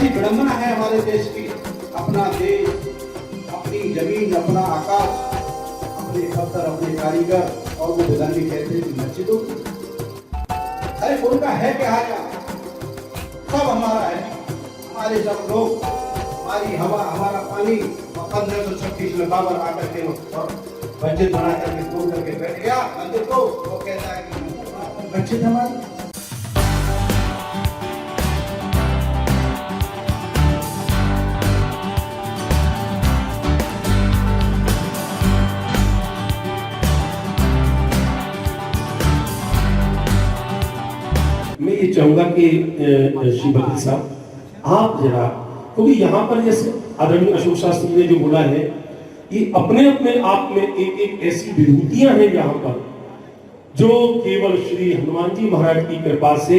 कैसी विडंबना है हमारे देश की। अपना देश, अपनी जमीन, अपना आकाश, अपने पत्थर, अपने कारीगर, और वो बेदानी कहते हैं कि मस्जिदों की। अरे उनका है क्या हाल? सब हमारा है, हमारे सब लोग, हमारी हवा, हमारा पानी। 1536 में बाबर आकर के और मस्जिद बना करके तोड़ करके बैठ गया मंदिर को। वो कहता है कि मस्जिद हमारी। मैं ये चाहूंगा कि श्री वकील साहब आप जरा, क्योंकि यहाँ पर जैसे आदरणीय अशोक शास्त्री ने जो बोला है, ये अपने अपने आप में एक एक ऐसी विभूतियां हैं यहाँ पर जो केवल श्री हनुमान जी महाराज की कृपा से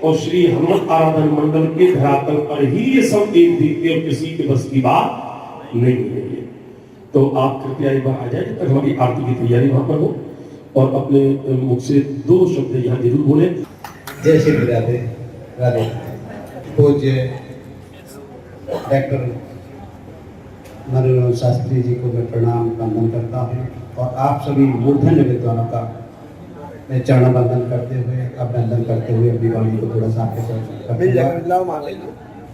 और श्री हनुमान आराधन मंडल के धरातल पर ही ये सब एक दिखते और किसी के बस की बात नहीं है। तो आप कृपया एक बार आ जाए तक हमारी आरती की तैयारी वहां पर हो और अपने मुख से 2 शब्द यहाँ जरूर बोले। जय श्री राधे राधे। पूज्य डॉक्टर मनोहर शास्त्री जी को मैं प्रणाम वंदन करता हूँ और आप सभी मूर्धन्य विद्वानों का मैं चरण वंदन करते हुए, अभिनंदन करते हुए अपनी वाणी को थोड़ा सा आगे।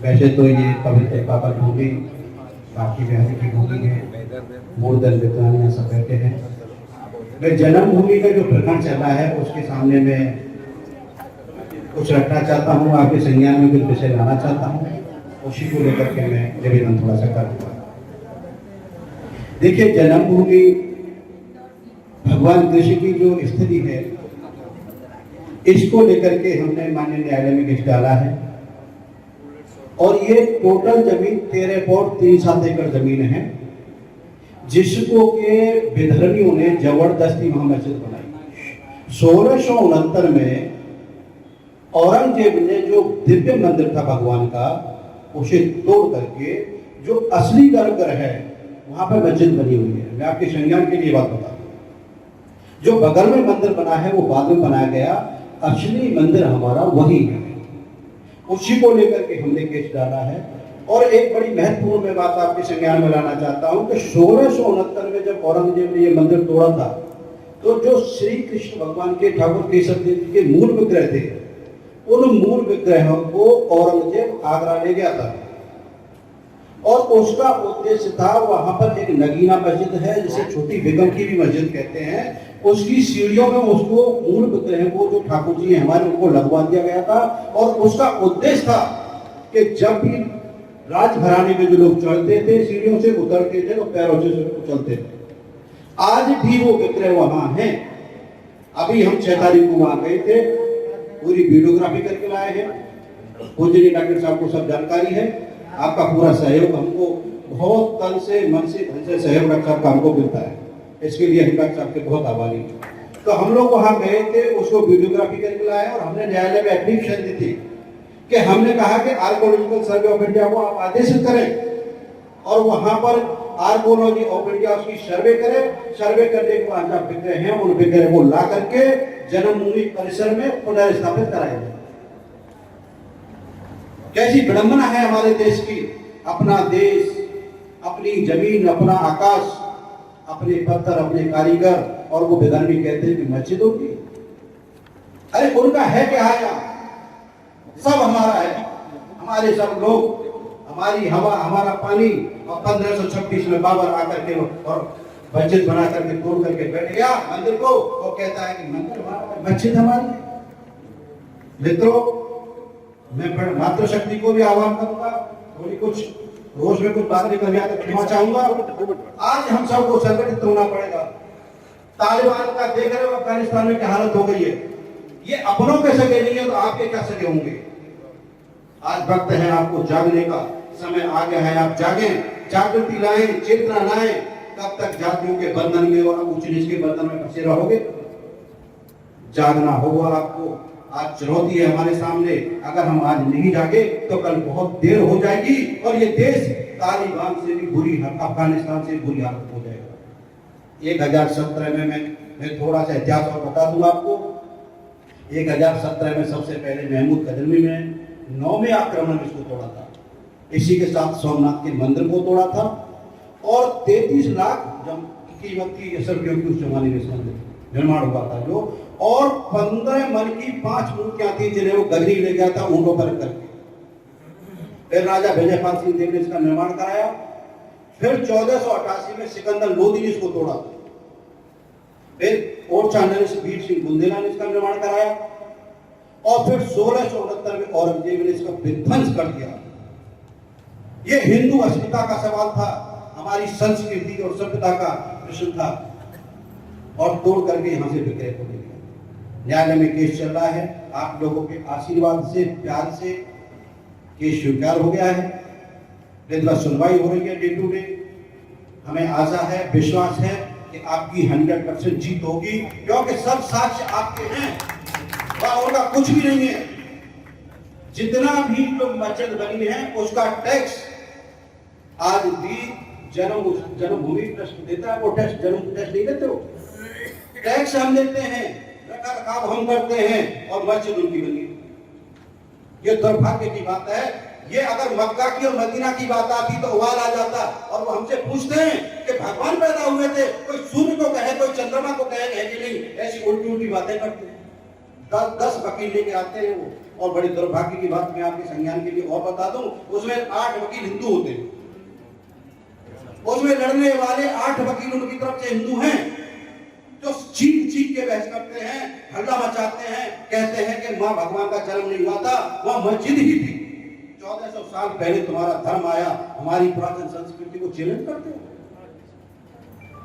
वैसे तो ये पवित्र पावन भूमि बाकी बिहारी की भूमि है, मूर्धन्य विद्वान यहाँ सब बैठे हैं। मैं जन्मभूमि का जो प्रकरण चल रहा है उसके सामने में कुछ रखना चाहता हूँ, आपके संज्ञान में कुछ विषय लाना चाहता हूँ, उसी को लेकर के मैं निवेदन थोड़ा सा करूँगा। देखिए, जन्मभूमि भगवान कृष्ण की जो स्थिति है, इसको लेकर के हमने माननीय न्यायालय में केस डाला है और ये टोटल जमीन 13.37 एकड़ जमीन है, जिसको के विधर्मियों ने जबरदस्ती वहां मस्जिद बनाई। 1669 में औरंगजेब ने जो दिव्य मंदिर था भगवान का, उसे तोड़ करके जो असली गर्भगृह है वहां पर मस्जिद बनी हुई है। मैं आपके संज्ञान के लिए बात बता दूं, जो बगल में मंदिर बना है वो बाद में बनाया गया, असली मंदिर हमारा वही है। उसी को लेकर के हमने केस डाला है। और एक बड़ी महत्वपूर्ण मैं बात आपके संज्ञान में लाना चाहता हूं कि 1669 में जब औरंगजेब ने ये मंदिर तोड़ा था, तो जो श्री कृष्ण भगवान के ठाकुर केशव देव जी के मूल विग्रह थे, उन मूल विग्रहों को औरंगजेब आगरा ले गया था और उसका उद्देश्य था, वहां पर एक नगीना मस्जिद है जिसे छोटी बेगम की भी मस्जिद कहते हैं, उसकी सीढ़ियों में उसको मूल विग्रह को जो ठाकुर जी हमारे उनको लगवा दिया गया था। और उसका उद्देश्य था कि जब भी राजघराने में जो लोग चढ़ते थे, सीढ़ियों से उतरते थे तो पैरों से चलते थे। आज भी वो विग्रह वहां है। अभी हम 6 तारीख को वहां गए थे, पूरी वीडियोग्राफी करके लाए हैं। पूज्य डॉक्टर साहब को सब जानकारी है। आपका पूरा सहयोग हमको बहुत तन से, मन से, धन से सहयोग डॉक्टर साहब का हमको मिलता है। इसके लिए हम डॉक्टर साहब के बहुत आभारी हैं। तो हम लोग वहां गए थे, उसको वीडियोग्राफी करके लाए और हमने न्यायालय में एप्लीकेशन दी थी कि हमने कहा कि आर्कोलॉजिकल सर्वे ऑफ इंडिया को आप आदेशित करें और वहां पर आर्कोलॉजी ऑफ इंडिया उसकी सर्वे करे। सर्वे करने के बाद जब विग्रह हैं, उन विग्रह को ला करके जन्मभूमि परिसर में पुनर्स्थापित कराया जाए। कैसी विडंबना है हमारे देश की। अपना देश, अपनी जमीन, अपना आकाश, अपने पत्थर, अपने कारीगर, और वो बेदानी कहते हैं कि मस्जिदों की। अरे उनका है क्या हाल? सब हमारा है, हमारे सब लोग, हमारी हवा, हमारा पानी। और 1536 में बाबर आकर के और मस्जिद बना करके तोड़ करके बैठ गया मंदिर को। वो कहता है कि मंदिर हमारा, मस्जिद हमारी। मित्रों, मैं मातृशक्ति को भी आह्वान करूंगा, थोड़ी कुछ रोज में कुछ बात निकल गया तो क्षमा चाहूंगा। आज हम सबको संगठित होना पड़ेगा। तालिबान का देख रहे हो अफगानिस्तान में क्या हालत हो गई है। ये अपनों के सगे नहीं है तो आपके क्या सगे होंगे। आज वक्त है आपको जागने का, समय आ गया है। आप जागे, जागृति लाएं, चेतना लाएं। कब तक जातियों के बंधन में और ऊंच नीच के बंधन में फंसे रहोगे? जागना होगा आपको। आज चुनौती है हमारे सामने। अगर हम आज नहीं जागे तो कल बहुत देर हो जाएगी और ये देश तालिबान से भी बुरी, अफगानिस्तान से बुरी हालत हो जाएगा। 1017 में मैं थोड़ा सा इतिहास और बता दूं आपको। 1017 में सबसे पहले महमूद गजनवी ने 9वें आक्रमण में इसको तोड़ा था। इसी के साथ सोमनाथ के मंदिर को तोड़ा था और 33 लाख की कीमत की रुपयों की उस जमाने में मंदिर निर्माण हुआ था जो, और 15 मन की 5 मूर्तियां थी जिन्हें वो गजनी ले गया था ऊंटों पर करके। फिर राजा विजयपाल सिंह देव ने इसका निर्माण कराया। फिर 1488 में सिकंदर लोदी ने इसको तोड़ा। फिर ओरछा नरेश वीर सिंह बुंदेला ने इसका निर्माण कराया और फिर 1669 में औरंगजेब ने इसका विध्वंस कर दिया। ये हिंदू अस्मिता का सवाल था, हमारी संस्कृति और सभ्यता का प्रश्न था, और तोड़ करके यहां से विक्रय को ले गया। न्यायालय में केस चल रहा है, आप लोगों के आशीर्वाद से, प्यार से केस स्वीकार हो गया है। विधिवत सुनवाई हो रही है डे टू डे। हमें आशा है, विश्वास है कि आपकी 100% जीत होगी, क्योंकि सब साक्ष्य आपके हैं, और का कुछ भी नहीं है। जितना भी जो मस्जिद बनी है उसका टैक्स आज भी जन्मभूमि ट्रस्ट देता है। वो टैक्स जन्म टैक्स नहीं देते, हो टैक्स हम देते हैं, रखा रखाव हम करते हैं, और मस्जिद उनकी बनी है। ये दुर्भाग्य की बात है। ये अगर मक्का की और मदीना की बात आती तो उबाल आ जाता, और वो हमसे पूछते हैं कि भगवान पैदा हुए थे, कोई सूर्य को कहे, कोई चंद्रमा को कहे कि नहीं, ऐसी उल्टी उल्टी बातें करते हैं। 10 वकील लेके आते हैं वो, और बड़ी दुर्भाग्य की बात मैं आपके संज्ञान के लिए और बता दूं, उसमें 8 वकील हिंदू होते हैं। उसमें लड़ने वाले 8 वकील उनकी तरफ से हिंदू हैं, जो चीख के बहस करते हैं, हल्ला मचाते हैं, कहते हैं कि मां भगवान का जन्म नहीं हुआ था, वह मस्जिद ही थी। 1400 साल पहले तुम्हारा धर्म आया, हमारी पुरातन संस्कृति को चैलेंज करते हो।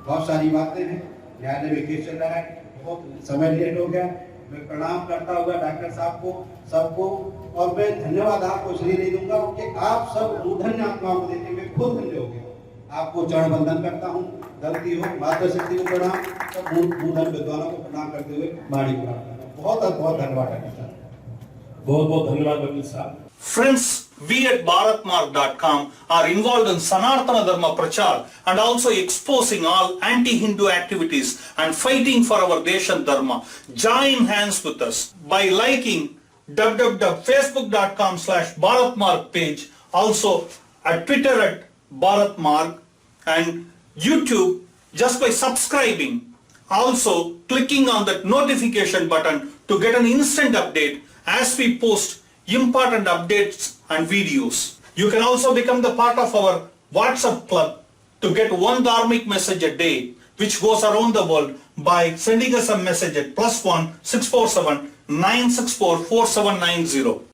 बहुत सारी बातें हैं, न्यायालय में केस चल रहा है, बहुत समय लेट हो गया। मैं प्रणाम करता हुआ डॉक्टर साहब को, सबको, और मैं धन्यवाद आपको इसलिए नहीं दूंगा कि आप सब मूर्धन्य आत्माओं को देते हुए खुद धन्य हो गए। आपको चरण वंदन करता हूँ, गलती हो मातृशक्ति को प्रणाम, सब मूर्धन्य विद्वानों को प्रणाम करते हुए वाणी को प्रणाम करता हूं। बहुत बहुत धन्यवाद डॉक्टर साहब। बहुत बहुत धन्यवाद वकील साहब। Friends, we at bharatmarg.com are involved in Sanatana Dharma Prachar and also exposing all anti-Hindu activities and fighting for our Deshan Dharma. Join hands with us by liking www.facebook.com/bharatmarg page, also at Twitter at bharatmarg, and YouTube just by subscribing. Also clicking on that notification button to get an instant update as we post important updates and videos. You can also become the part of our WhatsApp club to get one dharmic message a day, which goes around the world, by sending us a message at +1 647 964 4790.